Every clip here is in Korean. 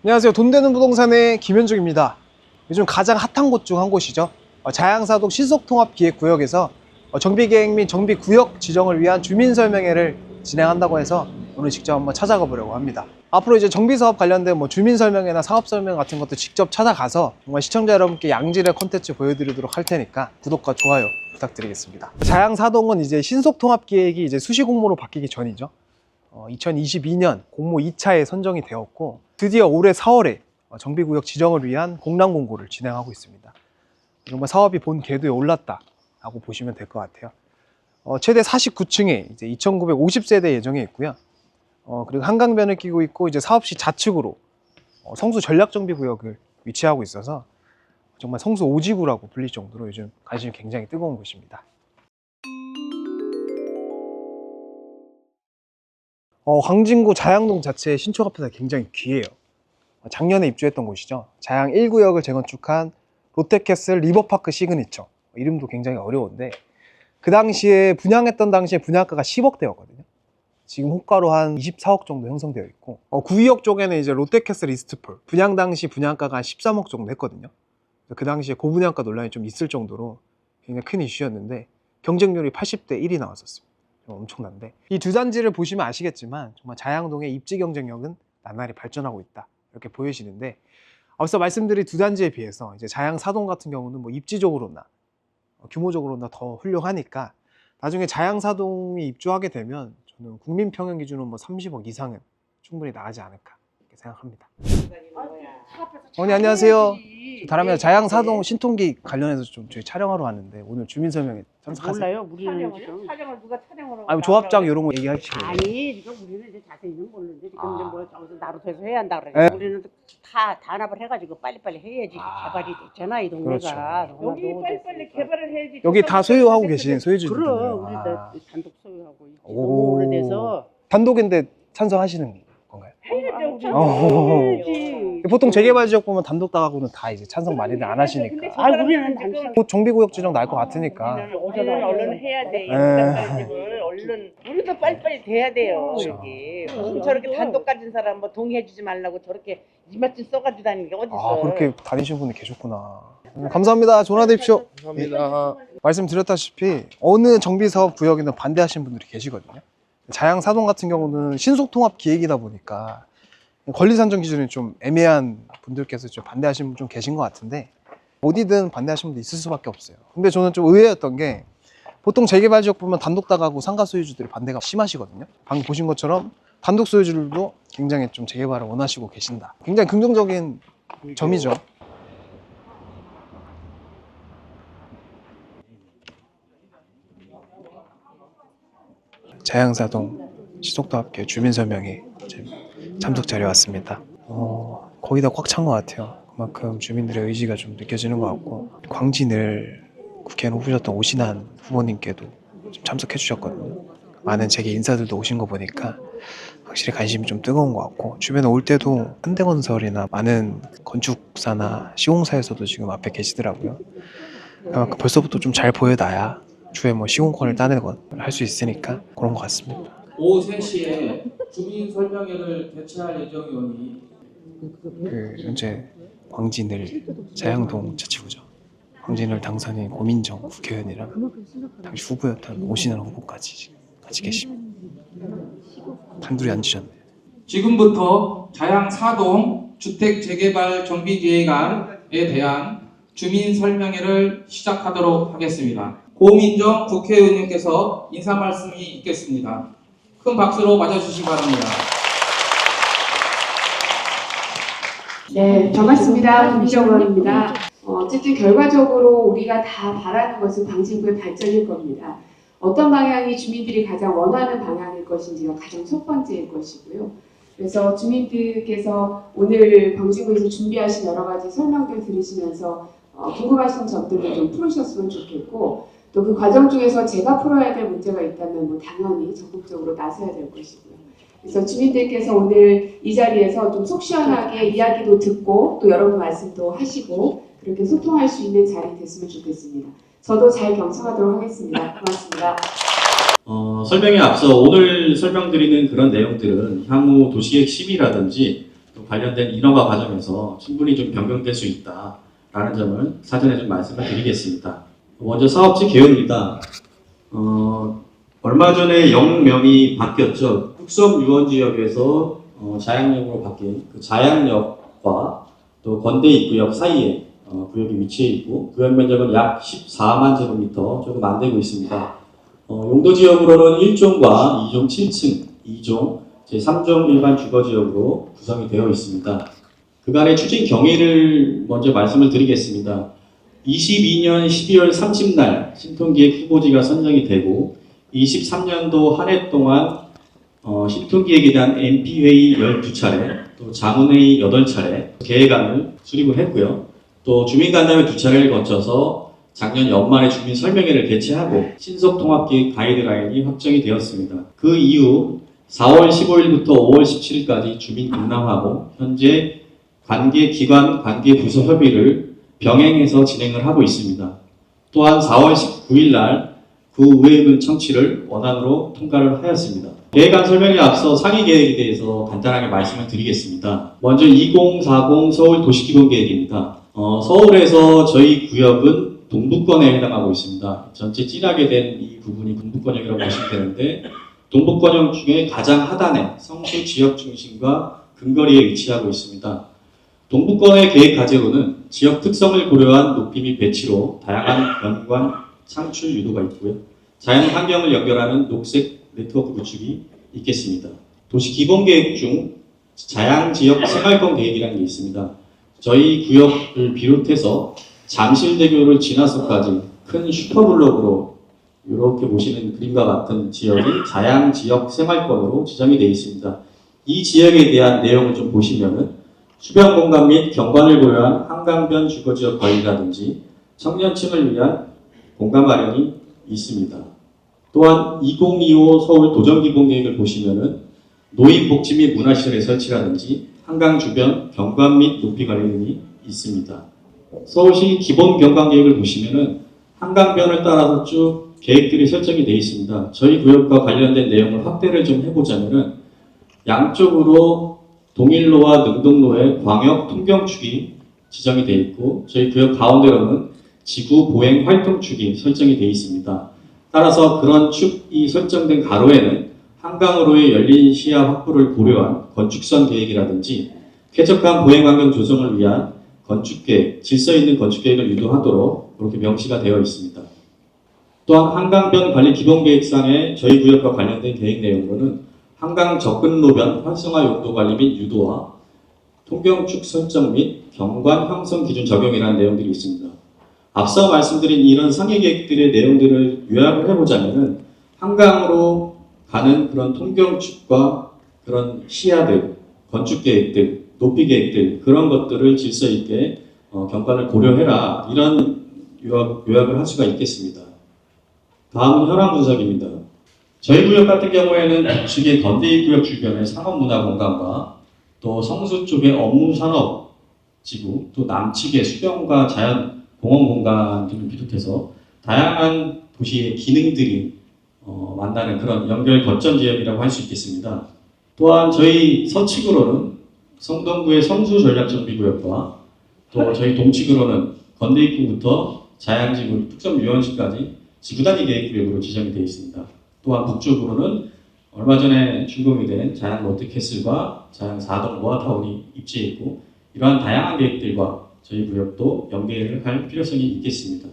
안녕하세요. 돈 되는 부동산의 김현중입니다. 요즘 가장 핫한 곳 중 한 곳이죠. 자양사동 신속통합기획구역에서 정비계획 및 정비구역 지정을 위한 주민설명회를 진행한다고 해서 오늘 직접 한번 찾아가 보려고 합니다. 앞으로 이제 정비사업 관련된 주민설명회나 사업설명 같은 것도 직접 찾아가서 정말 시청자 여러분께 양질의 콘텐츠 보여드리도록 할 테니까 구독과 좋아요 부탁드리겠습니다. 자양사동은 이제 신속통합기획이 이제 수시공모로 바뀌기 전이죠. 2022년 공모 2차에 선정이 되었고 드디어 올해 4월에 정비구역 지정을 위한 공람 공고를 진행하고 있습니다. 정말 사업이 본 궤도에 올랐다라고 보시면 될 것 같아요. 최대 49층에 이제 2,950세대 예정에 있고요. 그리고 한강변을 끼고 있고 이제 사업시 좌측으로 성수 전략정비구역을 위치하고 있어서 정말 성수 오지구라고 불릴 정도로 요즘 관심이 굉장히 뜨거운 곳입니다. 광진구 자양동 자체의 신축 아파트가 굉장히 귀해요. 작년에 입주했던 곳이죠. 자양 1구역을 재건축한 롯데캐슬 리버파크 시그니처. 이름도 굉장히 어려운데 그 당시에 분양했던 당시에 분양가가 10억대였거든요. 지금 호가로 한 24억 정도 형성되어 있고 9위역 쪽에는 이제 롯데캐슬 이스트폴 분양 당시 분양가가 한 13억 정도 했거든요. 그 당시에 고분양가 논란이 좀 있을 정도로 굉장히 큰 이슈였는데 경쟁률이 80대 1이 나왔었습니다. 엄청난데 이 두 단지를 보시면 아시겠지만 정말 자양동의 입지 경쟁력은 나날이 발전하고 있다 이렇게 보여지는데 앞서 말씀드린 두 단지에 비해서 이제 자양 사동 같은 경우는 입지적으로나 규모적으로나 더 훌륭하니까 나중에 자양 사동이 입주하게 되면 저는 국민 평형 기준으로 30억 이상은 충분히 나가지 않을까 이렇게 생각합니다. 어머니 안녕하세요. 다름이 자양 사동 신통기 관련해서 좀 저희 촬영하러 왔는데 오늘 주민 설명회 참석하세요. 몰라요. 우리는 촬영을 누가 촬영으로 아니 조합장 이런 거 얘기하시고. 아니 지금 우리는 이제 자세히는 모르는데 지금 이제 저기서 나로서서 해야 한다 그래. 네. 우리는 다 단합을 해가지고 빨리빨리 해야지 개발이 됐잖아 이 동네가. 그렇죠. 여기 빨리빨리 개발을 해야지. 여기 다 소유하고 계신 소유주분들. 그럼 우리 단독 소유하고 있지. 오. 너무 오래돼서 단독인데 찬성하시는 건가요? 해야지. 해야지. 보통 재개발 지역 보면 단독 나가고는 다 이제 찬성 많이들 안 하시니까. 아 우리는 당신 곧 정비구역 지정 날 것 같으니까. 얼른 해야 돼. 네. 얼른 우리도 빨리빨리 돼야 돼요. 여기 무슨 저렇게 단독 가진 사람 동의해주지 말라고 저렇게 이마침 써가지고 다니는 게 어딨어. 그렇게 다니시는 분이 계셨구나. 감사합니다. 전화 되십시오. 감사합니다. 말씀드렸다시피 어느 정비사업 구역에는 반대하시는 분들이 계시거든요. 자양 사동 같은 경우는 신속통합 기획이다 보니까 권리 산정 기준이 좀 애매한 분들께서 좀 반대하시는 분 좀 계신 것 같은데 어디든 반대하시는 분도 있을 수밖에 없어요. 근데 저는 좀 의외였던 게 보통 재개발 지역 보면 단독 다가구 상가 소유주들이 반대가 심하시거든요. 방금 보신 것처럼 단독 소유주들도 굉장히 좀 재개발을 원하시고 계신다. 굉장히 긍정적인 점이죠. 자양사동 신속통합기획 주민설명회 참석 자리에 왔습니다. 거의 다 꽉 찬 것 같아요. 그만큼 주민들의 의지가 좀 느껴지는 것 같고 광진을 국회의원 후보셨던 오신환 후보님께도 좀 참석해 주셨거든요. 많은 재계 인사들도 오신 거 보니까 확실히 관심이 좀 뜨거운 것 같고 주변에 올 때도 현대건설이나 많은 건축사나 시공사에서도 지금 앞에 계시더라고요. 그만큼 벌써부터 좀 잘 보여놔야 주에 시공권을 따내건 할 수 있으니까 그런 것 같습니다. 오후 3시에 주민 설명회를 개최할 예정이오니 현재 광진을 자양동 자치구죠. 광진을 당선인 고민정 국회의원이랑 당시 후보였던 오신환 후보까지 지금 같이 계십니다. 단둘이 앉으셨네요. 지금부터 자양 사동 주택 재개발 정비계획안에 대한 주민 설명회를 시작하도록 하겠습니다. 고민정 국회의원님께서 인사 말씀이 있겠습니다. 큰 박수로 맞아주시기 바랍니다. 네, 반갑습니다. 고민정 의원입니다. 어쨌든 결과적으로 우리가 다 바라는 것은 광진구의 발전일 겁니다. 어떤 방향이 주민들이 가장 원하는 방향일 것인지가 가장 첫 번째일 것이고요. 그래서 주민들께서 오늘 광진구에서 준비하신 여러 가지 설명들 들으시면서 궁금하신 점들을 좀 풀으셨으면 좋겠고 또 그 과정 중에서 제가 풀어야 될 문제가 있다면 당연히 적극적으로 나서야 될 것이고요. 그래서 주민들께서 오늘 이 자리에서 좀 속 시원하게 이야기도 듣고 또 여러분 말씀도 하시고 그렇게 소통할 수 있는 자리 됐으면 좋겠습니다. 저도 잘 경청하도록 하겠습니다. 고맙습니다. 설명에 앞서 오늘 설명드리는 그런 내용들은 향후 도시계획 심의라든지 또 관련된 인허가 과정에서 충분히 좀 변경될 수 있다라는 점을 사전에 좀 말씀을 드리겠습니다. 먼저 사업지 개요입니다. 얼마 전에 영명이 바뀌었죠. 뚝섬 유원지역에서 자양역으로 바뀐 그 자양역과 또 건대 입구역 사이에 구역이 위치해 있고 구역 면적은 약 14만 제곱미터 조금 안 되고 있습니다. 용도 지역으로는 1종과 2종 7층, 2종, 제3종 일반 주거지역으로 구성이 되어 있습니다. 그간의 추진 경위를 먼저 말씀을 드리겠습니다. 22년 12월 30날 신통기획 후보지가 선정이 되고 23년도 한 해 동안 신통기획에 대한 MP회의 12차례, 또 자문회의 8차례, 계획안을 수립을 했고요. 또 주민간담회 2차례를 거쳐서 작년 연말에 주민 설명회를 개최하고 신속통합기획 가이드라인이 확정이 되었습니다. 그 이후 4월 15일부터 5월 17일까지 주민 공람하고 현재 관계기관, 관계부서 협의를 병행해서 진행을 하고 있습니다. 또한 4월 19일 날 구의회의문 청취를 원안으로 통과를 하였습니다. 계획안 설명에 앞서 상위 계획에 대해서 간단하게 말씀을 드리겠습니다. 먼저 2040 서울 도시기본계획입니다. 서울에서 저희 구역은 동북권에 해당하고 있습니다. 전체 진하게 된 이 부분이 동북권역이라고 보시면 되는데 동북권역 중에 가장 하단에 성수 지역 중심과 근거리에 위치하고 있습니다. 동북권의 계획 과제로는 지역 특성을 고려한 높이 및 배치로 다양한 연관 창출 유도가 있고요. 자연 환경을 연결하는 녹색 네트워크 구축이 있겠습니다. 도시 기본 계획 중 자양 지역 생활권 계획이라는 게 있습니다. 저희 구역을 비롯해서 잠실대교를 지나서까지 큰 슈퍼블록으로 이렇게 보시는 그림과 같은 지역이 자양 지역 생활권으로 지정이 되어 있습니다. 이 지역에 대한 내용을 좀 보시면은 수변 공간 및 경관을 고려한 한강변 주거지역 관리라든지 청년층을 위한 공간 마련이 있습니다. 또한 2025 서울 도정기본계획을 보시면은 노인복지 및 문화시설의 설치라든지 한강 주변 경관 및 높이 관리 등이 있습니다. 서울시 기본경관계획을 보시면은 한강변을 따라서 쭉 계획들이 설정이 되어 있습니다. 저희 구역과 관련된 내용을 확대를 좀 해보자면은 양쪽으로 동일로와 능동로의 광역 통경축이 지정이 되어 있고 저희 구역 가운데로는 지구 보행 활동축이 설정이 되어 있습니다. 따라서 그런 축이 설정된 가로에는 한강으로의 열린 시야 확보를 고려한 건축선 계획이라든지 쾌적한 보행 환경 조성을 위한 건축계획, 질서 있는 건축계획을 유도하도록 그렇게 명시가 되어 있습니다. 또한 한강변 관리 기본계획상의 저희 구역과 관련된 계획 내용으로는 한강 접근로변 활성화 용도 관리 및 유도와 통경축 설정 및 경관 형성 기준 적용이라는 내용들이 있습니다. 앞서 말씀드린 이런 상위 계획들의 내용들을 요약을 해보자면은 한강으로 가는 그런 통경축과 그런 시야들, 건축 계획들, 높이 계획들 그런 것들을 질서 있게 경관을 고려해라 이런 요약을 할 수가 있겠습니다. 다음은 현황 분석입니다. 저희 구역 같은 경우에는 북측의 건대입 구역 주변의 상업문화 공간과 또 성수 쪽의 업무산업 지구, 또 남측의 수변과 자연 공원 공간 등을 비롯해서 다양한 도시의 기능들이 만나는 그런 연결 거점 지역이라고 할 수 있겠습니다. 또한 저희 서측으로는 성동구의 성수 전략정비구역과 또 저희 동측으로는 건대입구부터 자양지구 특성 유원시까지 지구단위 계획구역으로 지정이 되어 있습니다. 또한 북쪽으로는 얼마 전에 준공이 된 자양 롯데캐슬과 자양 4동 모아타운이 입지해 있고 이러한 다양한 계획들과 저희 구역도 연계를 할 필요성이 있겠습니다.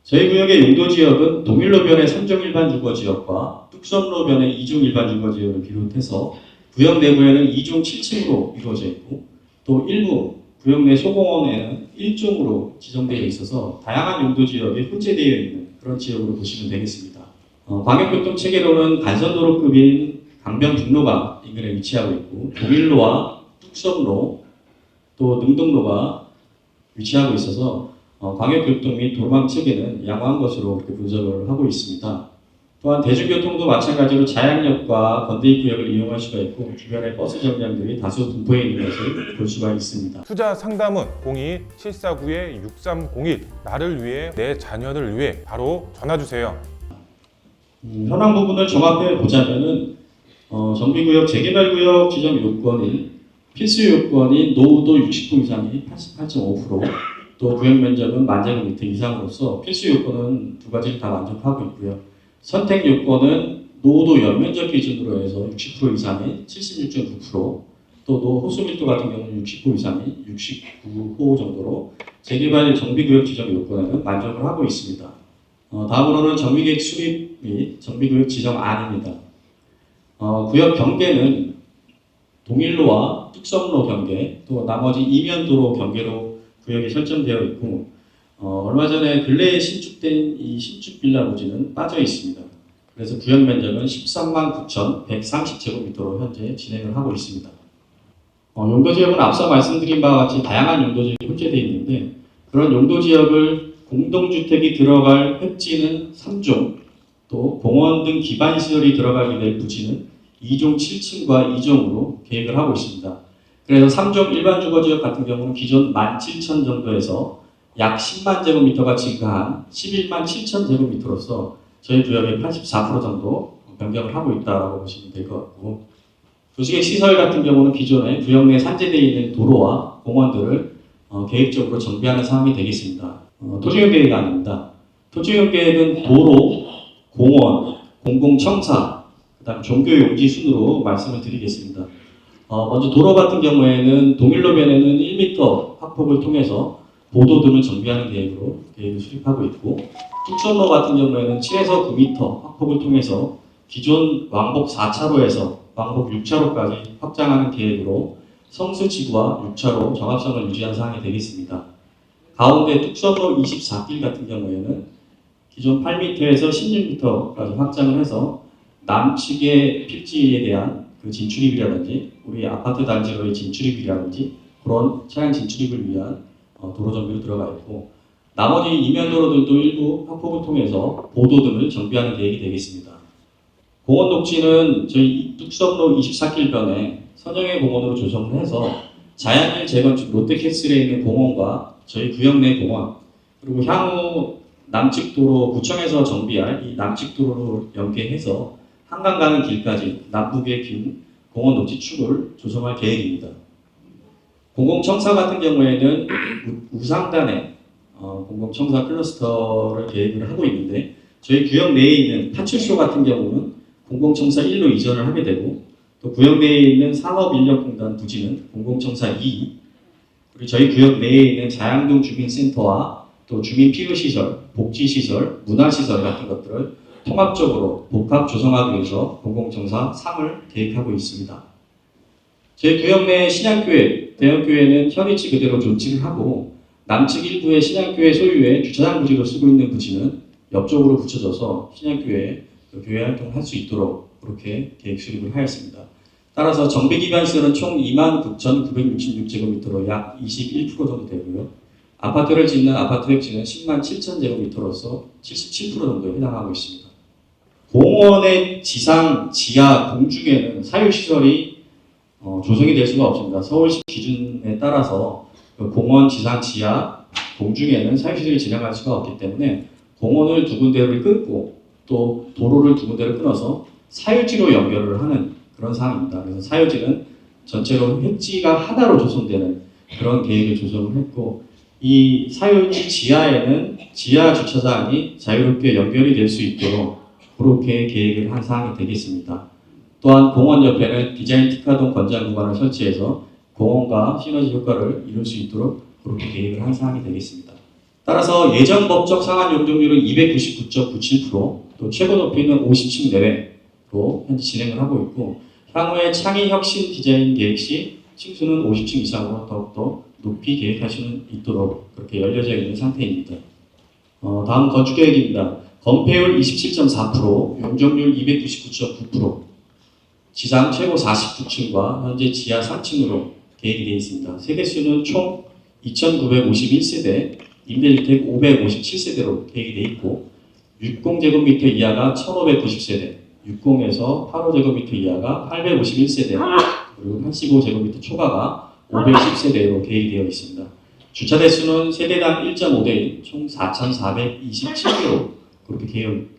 저희 구역의 용도지역은 동일로변의 3종 일반 주거지역과 뚝섬로변의 2종 일반 주거지역을 비롯해서 구역 내부에는 2종 7층으로 이루어져 있고 또 일부 구역 내 소공원에는 1종으로 지정되어 있어서 다양한 용도지역에 혼재되어 있는 그런 지역으로 보시면 되겠습니다. 광역교통체계로는 간선도로급인 강변북로가 인근에 위치하고 있고 동일로와 뚝섬로 또 능동로가 위치하고 있어서 광역교통 및 도로망 체계는 양호한 것으로 그렇게 분석을 하고 있습니다. 또한 대중교통도 마찬가지로 자양역과 건대입구역을 이용할 수가 있고 주변에 버스 정류장들이 다수 분포해 있는 것을 볼 수가 있습니다. 투자 상담은 02-749-6301 나를 위해 내 자녀를 위해 바로 전화주세요. 현황 부분을 종합해 보자면은 정비구역 재개발구역 지정 요건인 필수 요건인 노후도 60호 이상이 88.5%, 또 구역 면적은 10,000제곱미터 이상으로서 필수 요건은 두 가지를 다 만족하고 있고요. 선택 요건은 노후도 연면적 기준으로 해서 60% 이상이 76.9%, 또 노호수 밀도 같은 경우는 60호 이상이 69호 정도로 재개발 정비구역 지정 요건에는 만족을 하고 있습니다. 다음으로는 정비계획 수립 및 정비구역 지정안입니다. 구역 경계는 동일로와 뚝섬로 경계, 또 나머지 이면도로 경계로 구역이 설정되어 있고, 얼마 전에 근래에 신축된 이 신축 빌라 부지는 빠져 있습니다. 그래서 구역 면적은 13만 9,130제곱미터로 현재 진행을 하고 있습니다. 용도지역은 앞서 말씀드린 바와 같이 다양한 용도지역이 혼재되어 있는데, 그런 용도지역을 공동주택이 들어갈 획지는 3종, 또 공원 등 기반시설이 들어가게 될 부지는 2종 7층과 2종으로 계획을 하고 있습니다. 그래서 3종 일반 주거지역 같은 경우는 기존 17,000 정도에서 약 10만 제곱미터가 증가한 11만 7천 제곱미터로서 저희 구역의 84% 정도 변경을 하고 있다고 보시면 될 것 같고, 도시계획 시설 같은 경우는 기존에 구역 내 산재되어 있는 도로와 공원들을 계획적으로 정비하는 상황이 되겠습니다. 토지용 계획안입니다. 토지용 계획은 도로, 공원, 공공청사, 그다음 종교용지 순으로 말씀을 드리겠습니다. 먼저 도로 같은 경우에는 동일로변에는 1m 확폭을 통해서 보도등을 정비하는 계획을 수립하고 있고, 뚝섬로 같은 경우에는 7에서 9m 확폭을 통해서 기존 왕복 4차로에서 왕복 6차로까지 확장하는 계획으로 성수지구와 6차로 정합성을 유지한 사항이 되겠습니다. 가운데 뚝섬로 24길 같은 경우에는 기존 8m에서 16m까지 확장을 해서 남측의 필지에 대한 그 진출입이라든지 우리 아파트 단지로의 진출입이라든지 그런 차량 진출입을 위한 도로 정비로 들어가 있고, 나머지 이면도로들도 일부 확폭을 통해서 보도등을 정비하는 계획이 되겠습니다. 공원 녹지는 저희 뚝섬로 24길변에 선영의 공원으로 조성을 해서 자연일 재건축 롯데캐슬에 있는 공원과 저희 구역 내 공원, 그리고 향후 남측도로 구청에서 정비할 이 남측도로로 연계해서 한강 가는 길까지 남북에 긴 공원 녹지축을 조성할 계획입니다. 공공청사 같은 경우에는 우상단에 공공청사 클러스터를 계획을 하고 있는데, 저희 구역 내에 있는 파출소 같은 경우는 공공청사 1로 이전을 하게 되고, 또 구역 내에 있는 산업인력공단 부지는 공공청사 2, 그리고 저희 구역 내에 있는 자양동 주민센터와 또 주민 필요시설, 복지시설, 문화시설 같은 것들을 통합적으로 복합 조성하기 위해서 공공청사 3을 계획하고 있습니다. 저희 구역 내 신약교회, 대형교회는 현위치 그대로 존치를 하고, 남측 일부의 신약교회 소유의 주차장 부지로 쓰고 있는 부지는 옆쪽으로 붙여져서 신약교회에 교회 활동을 할 수 있도록 그렇게 계획 수립을 하였습니다. 따라서 정비 기반 시설은 총 29,966제곱미터로 약 21% 정도 되고요. 아파트를 짓는 아파트 획지는 10만 7천 제곱미터로서 77% 정도에 해당하고 있습니다. 공원의 지상, 지하, 공중에는 사유시설이 조성이 될 수가 없습니다. 서울시 기준에 따라서 공원, 지상, 지하, 공중에는 사유시설이 진행할 수가 없기 때문에 공원을 두 군데를 끊고 또 도로를 두 군데를 끊어서 사유지로 연결을 하는 그런 상황입니다. 그래서 사유지는 전체로 획지가 하나로 조성되는 그런 계획을 조성을 했고, 이 사유지 지하에는 지하 주차장이 자유롭게 연결이 될 수 있도록 그렇게 계획을 한 사항이 되겠습니다. 또한 공원 옆에는 디자인 특화동 권장 구간을 설치해서 공원과 시너지 효과를 이룰 수 있도록 그렇게 계획을 한 사항이 되겠습니다. 따라서 예정 법적 상한 용적률은 299.97%, 또 최고 높이는 50층 내외로 현재 진행을 하고 있고, 향후에 창의 혁신 디자인 계획 시 층수는 50층 이상으로 더욱더 높이 계획할 수 있도록 그렇게 열려져 있는 상태입니다. 다음 건축 계획입니다. 건폐율 27.4%, 용적률 299.9%, 지상 최고 49층과 현재 지하 3층으로 계획이 되어 있습니다. 세대수는 총 2,951세대, 임대주택 557세대로 계획이 되어 있고, 60제곱미터 이하가 1,590세대, 60에서 85제곱미터 이하가 851세대, 그리고 85제곱미터 초과가 510세대로 계획이 되어 있습니다. 주차 대수는 세대당 1.5대인 총 4,427개로 그렇게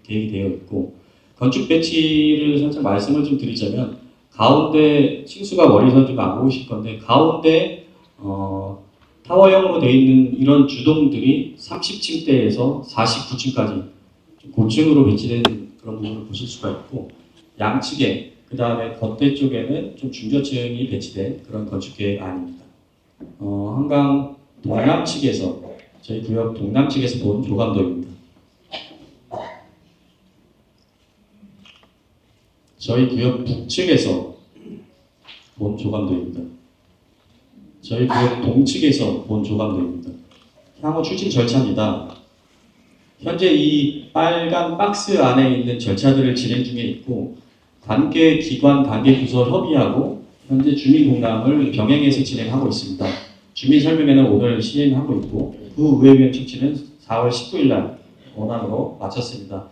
계획이 되어 있고, 건축 배치를 살짝 말씀을 좀 드리자면, 가운데 층수가 멀리서 좀 안 보이실 건데 가운데 타워형으로 되어 있는 이런 주동들이 30층대에서 49층까지 고층으로 배치된 그런 부분을 보실 수가 있고 양측에 그 다음에 겉대 쪽에는 좀 중저층이 배치된 그런 건축 계획안입니다. 한강 동남측에서 저희 구역 동남측에서 본 조감도입니다. 저희 구역 북측에서 본 조감도입니다. 저희 구역 동측에서 본 조감도입니다. 향후 추진 절차입니다. 현재 이 빨간 박스 안에 있는 절차들을 진행 중에 있고 관계 기관, 관계 부서 협의하고 현재 주민 공람을 병행해서 진행하고 있습니다. 주민 설명회는 오늘 시행하고 있고 의회위원 청취는 4월 19일 날 원안으로 마쳤습니다.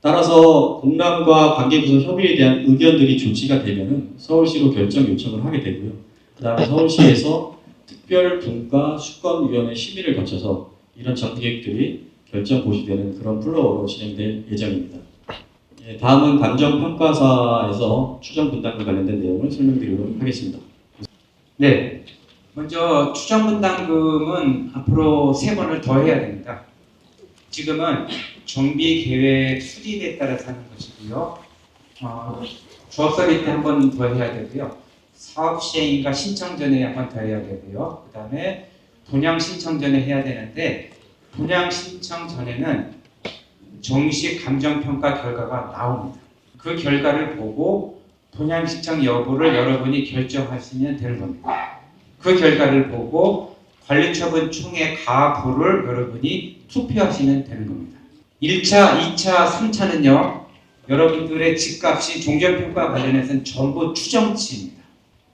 따라서 공람과 관계부서 협의에 대한 의견들이 조치가 되면은 서울시로 결정 요청을 하게 되고요. 그 다음에 서울시에서 특별 분과 수권위원회 심의를 거쳐서 이런 정기획들이 결정 고시되는 그런 플로어로 진행될 예정입니다. 다음은 감정평가사에서 추정 분담과 관련된 내용을 설명드리도록 하겠습니다. 네, 먼저 추정 분담금은 앞으로 3번을 더 해야 됩니다. 지금은 정비 계획 수립에 따라서 하는 것이고요. 조합설립 때 한 번 더 해야 되고요. 사업 시행인가 신청 전에 한 번 더 해야 되고요. 그 다음에 분양 신청 전에 해야 되는데 분양 신청 전에는 정식 감정평가 결과가 나옵니다. 그 결과를 보고 분양 신청 여부를 여러분이 결정하시면 되는 겁니다. 그 결과를 보고 관리처분 총회 가부를 여러분이 투표하시면 되는 겁니다. 1차, 2차, 3차는요. 여러분들의 집값이 종전평가 관련해서는 전부 추정치입니다.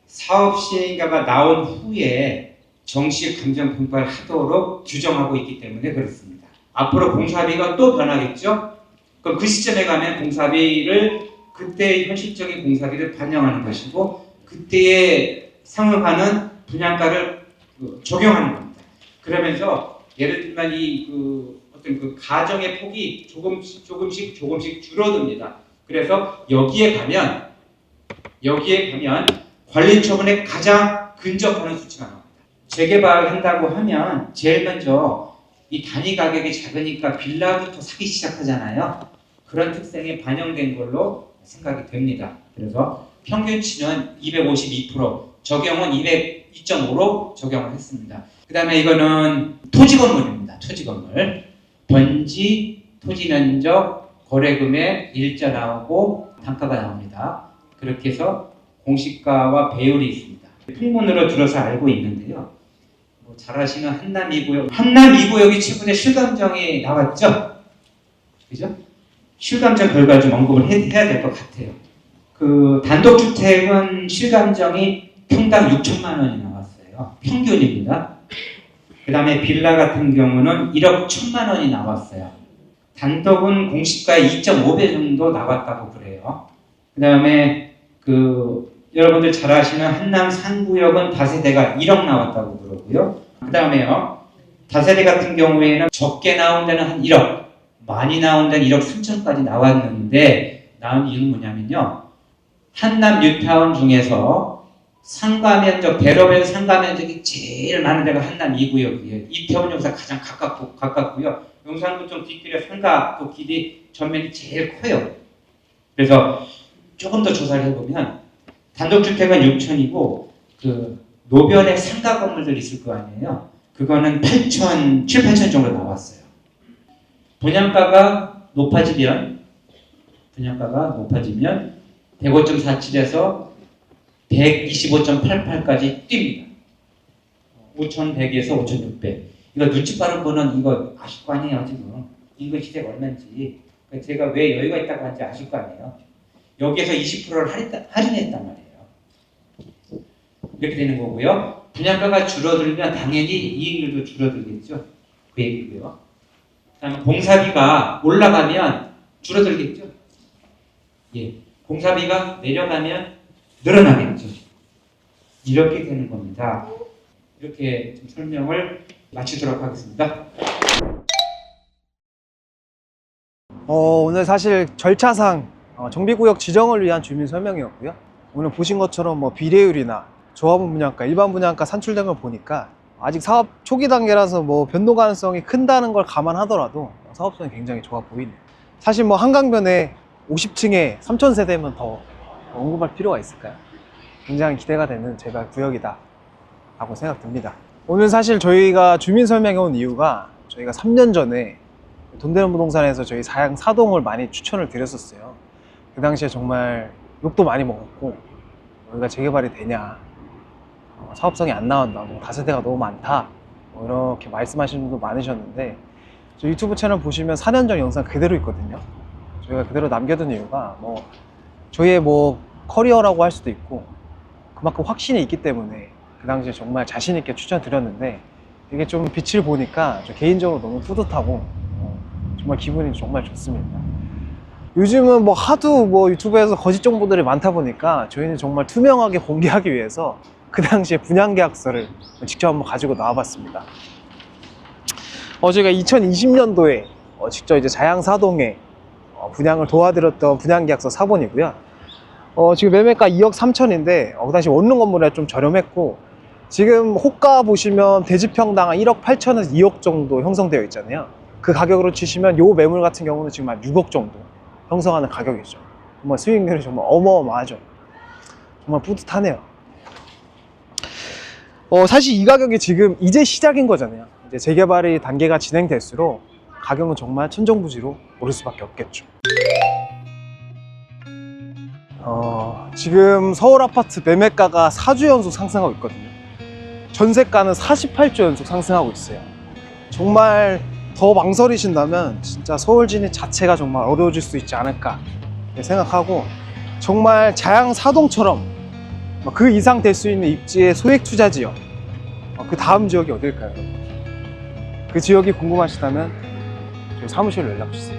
사업 시행가가 나온 후에 정식 감정평가를 하도록 규정하고 있기 때문에 그렇습니다. 앞으로 공사비가 또 변하겠죠? 그럼 그 시점에 가면 공사비를 그때의 현실적인 공사비를 반영하는 것이고 그때에 상응하는 분양가를 적용하는 겁니다. 그러면서 예를 들면 어떤 그 가정의 폭이 조금씩 줄어듭니다. 그래서 여기에 가면 관리처분에 가장 근접하는 수치가 나옵니다. 재개발을 한다고 하면 제일 먼저 이 단위 가격이 작으니까 빌라부터 사기 시작하잖아요. 그런 특성이 반영된 걸로 생각이 됩니다. 그래서 평균치는 252%, 적용은 202.5로 적용을 했습니다. 그 다음에 이거는 토지 건물입니다. 토지 건물. 번지, 토지 면적, 거래금액, 일자 나오고 단가가 나옵니다. 그렇게 해서 공시가와 배율이 있습니다. 풍문으로 들어서 알고 있는데요. 잘 아시는 한남 2구역. 한남 2구역이 최근에 실감정이 나왔죠? 그죠? 실감정 결과 좀 언급을 해야 될 것 같아요. 그 단독주택은 실감정이 평당 6천만 원이 나왔어요. 평균입니다. 그 다음에 빌라 같은 경우는 1억 1천만 원이 나왔어요. 단독은 공시가의 2.5배 정도 나왔다고 그래요. 그 다음에 여러분들 잘 아시는 한남 3구역은 다세대가 1억 나왔다고 그러고요. 그 다음에요. 다세대 같은 경우에는 적게 나온 데는 한 1억, 많이 나온 데는 1억 3천까지 나왔는데 나온 이유는 뭐냐면요. 한남 뉴타운 중에서 대로변 상가 면적이 제일 많은 데가 한남 2구역이에요. 이태원 역사 가장 가깝고요. 용산구청 뒷길에 상가 또 길이 전면이 제일 커요. 그래서 조금 더 조사를 해보면 단독주택은 6천이고 노변에 상가 건물들 있을 거 아니에요. 그거는 7, 8천 정도 나왔어요. 분양가가 높아지면 105.47에서 125.88까지 뜁니다. 5,100에서 5,600. 이거 눈치 빠른 분은 이거 아실 거 아니에요, 지금. 인근 시세가 얼마인지. 제가 왜 여유가 있다고 하는지 아실 거 아니에요. 여기에서 20%를 할인했단 말이에요. 이렇게 되는 거고요. 분양가가 줄어들면 당연히 이익률도 줄어들겠죠. 그 얘기고요. 그다음에 공사비가 올라가면 줄어들겠죠. 예, 공사비가 내려가면 늘어나겠죠. 이렇게 되는 겁니다. 이렇게 좀 설명을 마치도록 하겠습니다. 오늘 사실 절차상 정비구역 지정을 위한 주민 설명이었고요. 오늘 보신 것처럼 뭐 비례율이나 조합원 분양가, 일반 분양가 산출된 걸 보니까 아직 사업 초기 단계라서 뭐 변동 가능성이 큰다는 걸 감안하더라도 사업성이 굉장히 좋아 보이네요. 사실 뭐 한강변에 50층에 3,000세대면 더 언급할 필요가 있을까요? 굉장히 기대가 되는 재발 구역이다 라고 생각됩니다. 오늘 사실 저희가 주민 설명해 온 이유가 저희가 3년 전에 돈되는 부동산에서 저희 사양 4동을 많이 추천을 드렸었어요. 그 당시에 정말 욕도 많이 먹었고 여기가 재개발이 되냐, 사업성이 안 나온다, 뭐 다세대가 너무 많다, 뭐 이렇게 말씀하시는 분도 많으셨는데 저 유튜브 채널 보시면 4년 전 영상 그대로 있거든요. 저희가 그대로 남겨둔 이유가 뭐 저희의 뭐 커리어라고 할 수도 있고 그만큼 확신이 있기 때문에 그 당시에 정말 자신 있게 추천드렸는데 이게 좀 빛을 보니까 저 개인적으로 너무 뿌듯하고 정말 기분이 정말 좋습니다. 요즘은 뭐 하도 뭐 유튜브에서 거짓 정보들이 많다 보니까 저희는 정말 투명하게 공개하기 위해서 그 당시에 분양계약서를 직접 한번 가지고 나와봤습니다. 저희가 2020년도에 직접 이제 자양 4동에 분양을 도와드렸던 분양계약서 사본이고요. 지금 매매가 2억 3천인데 그 당시 원룸 건물에 좀 저렴했고 지금 호가 보시면 대지평당 1억 8천에서 2억 정도 형성되어 있잖아요. 그 가격으로 치시면 요 매물 같은 경우는 지금 한 6억 정도 형성하는 가격이죠. 정말 수익률이 정말 어마어마하죠. 정말 뿌듯하네요. 사실 이 가격이 지금 이제 시작인 거잖아요. 이제 재개발이 단계가 진행될수록 가격은 정말 천정부지로 오를 수밖에 없겠죠. 지금 서울 아파트 매매가가 4주 연속 상승하고 있거든요. 전세가는 48주 연속 상승하고 있어요. 정말 더 망설이신다면 진짜 서울 진입 자체가 정말 어려워질 수 있지 않을까 생각하고, 정말 자양 4동처럼 그 이상 될 수 있는 입지의 소액 투자 지역, 그 다음 지역이 어딜까요? 그 지역이 궁금하시다면 저희 사무실로 연락 주세요.